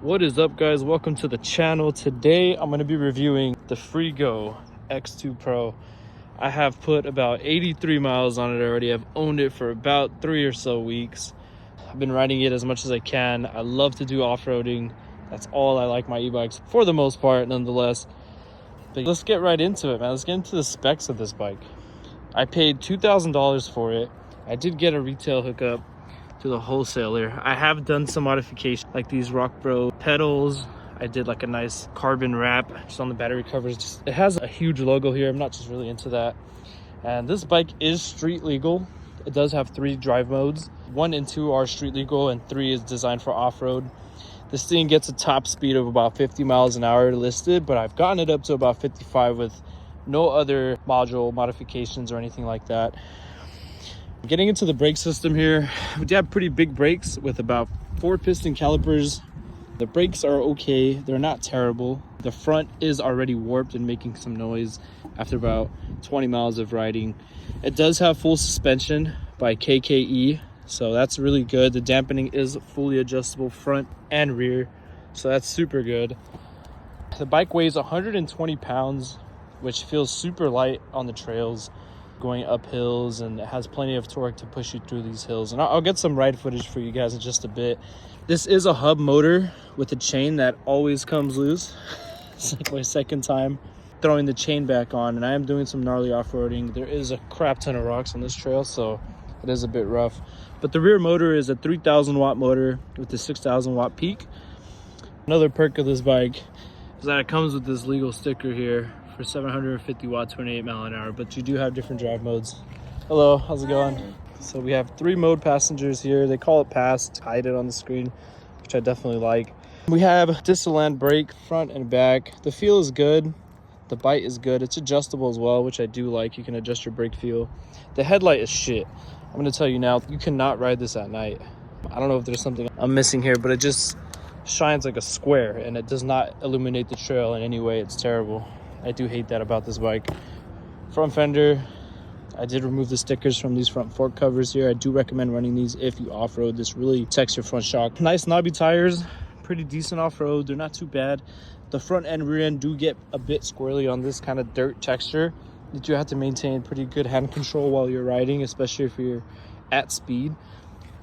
What is up, guys? Welcome to the channel. Today I'm going to be reviewing the Freego X2 Pro. I have put about 83 miles on it already. I've owned it for about 3 or so weeks. I've been riding it as much as I can. I love to do off-roading. That's all I like my e-bikes for the most part, nonetheless. But let's get right into it, man. Let's get into the specs of this bike. I paid $2,000 for it. I did get a retail hookup to the wholesaler. I have done some modification, like these Rock Bro pedals. I did like a nice carbon wrap just on the battery covers. It has a huge logo here. I'm not just really into that. And this bike is street legal. It does have 3 drive modes. 1 and 2 are street legal and 3 is designed for off-road. This thing gets a top speed of about 50 miles an hour listed, but I've gotten it up to about 55 with no other module modifications or anything like that. Getting into the brake system here, we do have pretty big brakes with about 4 piston calipers. The brakes are okay, they're not terrible. The front is already warped and making some noise after about 20 miles of riding. It does have full suspension by KKE, so that's really good. The dampening is fully adjustable front and rear, so that's super good. The bike weighs 120 pounds, which feels super light on the trails going up hills, and it has plenty of torque to push you through these hills. And I'll get some ride footage for you guys in just a bit. This is a hub motor with a chain that always comes loose. It's like my second time throwing the chain back on, and I am doing some gnarly off-roading. There is a crap ton of rocks on this trail, so it is a bit rough. But the rear motor is a 3,000 watt motor with a 6,000 watt peak. Another perk of this bike is that it comes with this legal sticker here for 750 watt, 28 mile an hour, but you do have different drive modes. Hello, how's it going? So we have 3 mode passengers here. They call it pass to hide it on the screen, which I definitely like. We have distal brake front and back. The feel is good. The bite is good. It's adjustable as well, which I do like. You can adjust your brake feel. The headlight is shit. I'm gonna tell you now, you cannot ride this at night. I don't know if there's something I'm missing here, but it just shines like a square and it does not illuminate the trail in any way. It's terrible. I do hate that about this bike. Front fender, I did remove the stickers from these front fork covers here. I do recommend running these if you off-road. This really protects your front shock. Nice knobby tires, pretty decent off-road. They're not too bad. The front and rear end do get a bit squirrely on this kind of dirt texture. You do have to maintain pretty good hand control while you're riding, especially if you're at speed.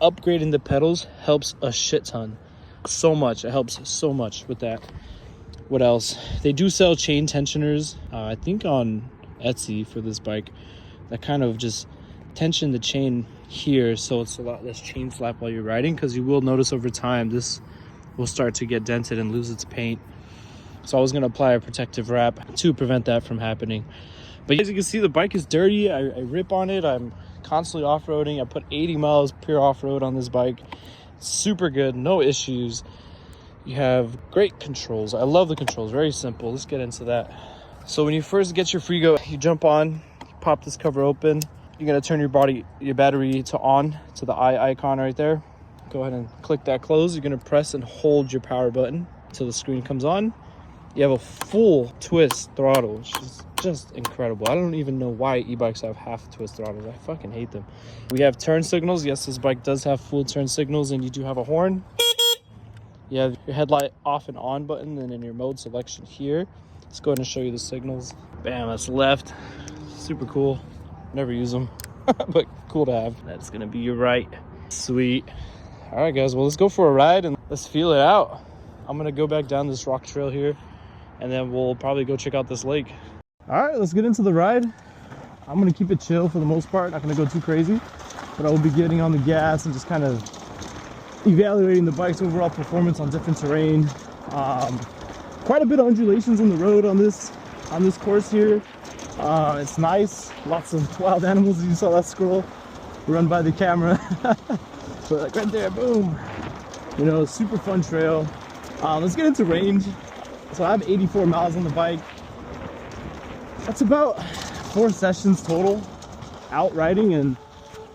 Upgrading the pedals helps a shit ton. So much. It helps so much with that. What else? They do sell chain tensioners, I think on Etsy for this bike, that kind of just tension the chain here so it's a lot less chain slap while you're riding, because you will notice over time this will start to get dented and lose its paint. So I was going to apply a protective wrap to prevent that from happening. But as you can see, the bike is dirty. I rip on it. I'm constantly off-roading. I put 80 miles pure off-road on this bike. Super good, no issues. You have great controls. I love the controls, very simple. Let's get into that. So when you first get your Freego, you jump on, you pop this cover open. You're gonna turn your battery to on, to the eye icon right there. Go ahead and click that close. You're gonna press and hold your power button until the screen comes on. You have a full twist throttle, which is just incredible. I don't even know why e-bikes have half twist throttles. I fucking hate them. We have turn signals. Yes, this bike does have full turn signals, and you do have a horn. You have your headlight off and on button, and in your mode selection here. Let's go ahead and show you the signals. Bam, that's left. Super cool. Never use them, but cool to have. That's gonna be your right. Sweet. All right, guys, well, let's go for a ride and let's feel it out. I'm gonna go back down this rock trail here, and then we'll probably go check out this lake. All right, let's get into the ride. I'm gonna keep it chill for the most part, not gonna go too crazy, but I will be getting on the gas and just kind of evaluating the bike's overall performance on different terrain. Quite a bit of undulations in the road on this course here. It's nice, lots of wild animals. You saw that squirrel run by the camera. So like right there, boom. You know, super fun trail. Let's get into range. So I have 84 miles on the bike. That's about 4 sessions total out riding, and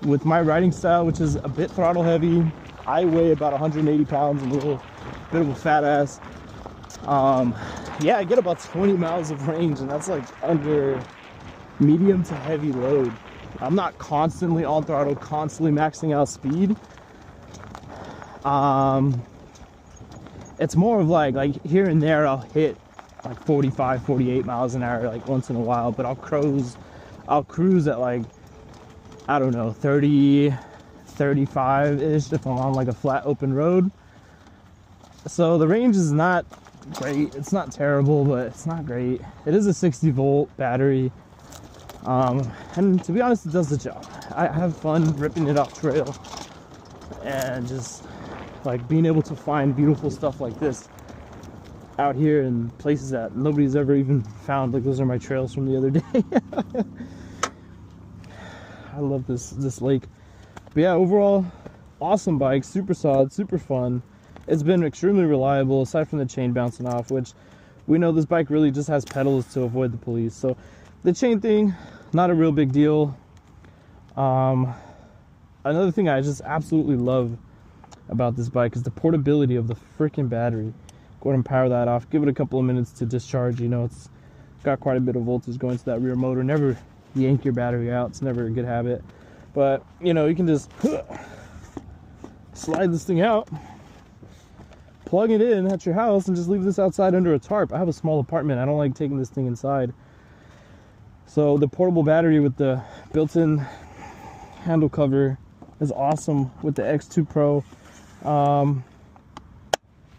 with my riding style, which is a bit throttle heavy, I weigh about 180 pounds, a little bit of a fat ass. Yeah, I get about 20 miles of range, and that's like under medium to heavy load. I'm not constantly on throttle, constantly maxing out speed. It's more of like here and there I'll hit like 45, 48 miles an hour like once in a while, but I'll cruise at like, I don't know, 30, 35-ish if I'm on like a flat open road. So the range is not great. It's not terrible, but it's not great. It is a 60-volt battery. And to be honest, it does the job. I have fun ripping it off trail and just like being able to find beautiful stuff like this out here in places that nobody's ever even found. Like those are my trails from the other day. I love this lake. But yeah, overall, awesome bike, super solid, super fun. It's been extremely reliable aside from the chain bouncing off, which we know this bike really just has pedals to avoid the police. So the chain thing, not a real big deal. Another thing I just absolutely love about this bike is the portability of the freaking battery. Go ahead and power that off, give it a couple of minutes to discharge. You know, it's got quite a bit of voltage going to that rear motor. Never yank your battery out, it's never a good habit. But you know, you can just slide this thing out, plug it in at your house, and just leave this outside under a tarp. I have a small apartment, I don't like taking this thing inside. So the portable battery with the built-in handle cover is awesome with the X2 Pro.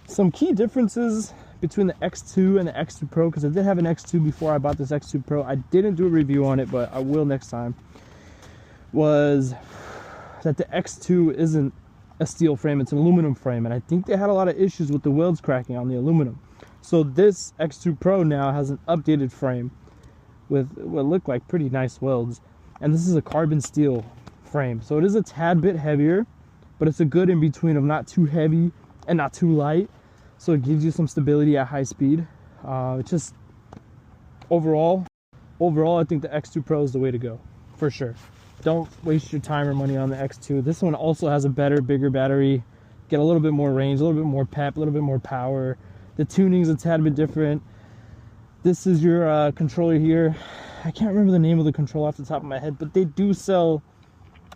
Some key differences between the X2 and the X2 Pro, because I did have an X2 before I bought this X2 Pro. I didn't do a review on it, but I will next time. Was that the X2 isn't a steel frame, it's an aluminum frame, and I think they had a lot of issues with the welds cracking on the aluminum. So this X2 Pro now has an updated frame with what look like pretty nice welds, and this is a carbon steel frame, so it is a tad bit heavier, but it's a good in between of not too heavy and not too light, so it gives you some stability at high speed. It's just overall I think the X2 Pro is the way to go for sure. Don't waste your time or money on the X2. This one also has a better, bigger battery, get a little bit more range, a little bit more pep, a little bit more power. The tuning's a tad bit different. This is your controller here. I can't remember the name of the controller off the top of my head, but they do sell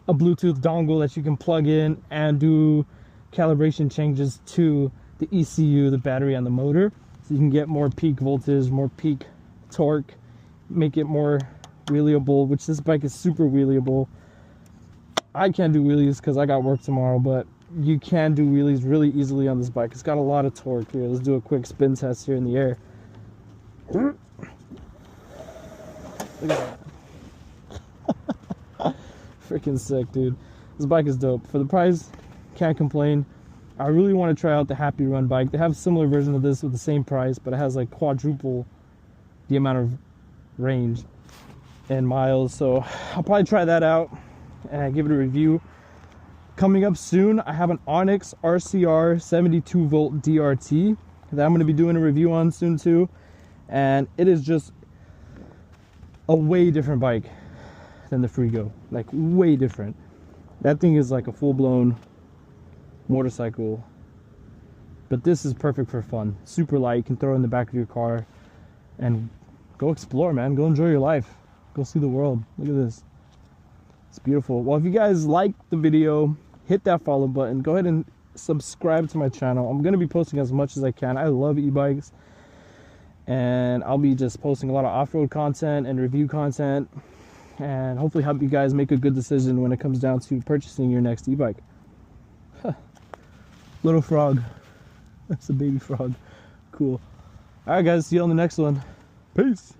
a Bluetooth dongle that you can plug in and do calibration changes to the ECU, the battery, and the motor, so you can get more peak voltage, more peak torque, make it more wheeliable, which this bike is super wheeliable. I can't do wheelies because I got work tomorrow, but you can do wheelies really easily on this bike. It's got a lot of torque here. Let's do a quick spin test here in the air. Look at that. Freaking sick, dude. This bike is dope. For the price, can't complain. I really want to try out the Happy Run bike. They have a similar version of this with the same price, but it has like quadruple the amount of range and miles, so I'll probably try that out and give it a review. Coming up soon, I have an Onyx RCR 72-volt DRT that I'm going to be doing a review on soon too, and it is just a way different bike than the Freego, like way different. That thing is like a full-blown motorcycle, but this is perfect for fun. Super light, you can throw it in the back of your car and go explore, man. Go enjoy your life. Go see the world. Look at this. It's beautiful. Well, if you guys like the video, hit that follow button. Go ahead and subscribe to my channel. I'm going to be posting as much as I can. I love e-bikes, and I'll be just posting a lot of off-road content and review content, and hopefully help you guys make a good decision when it comes down to purchasing your next e-bike. Huh. Little frog. That's a baby frog. Cool. All right, guys. See you on the next one. Peace.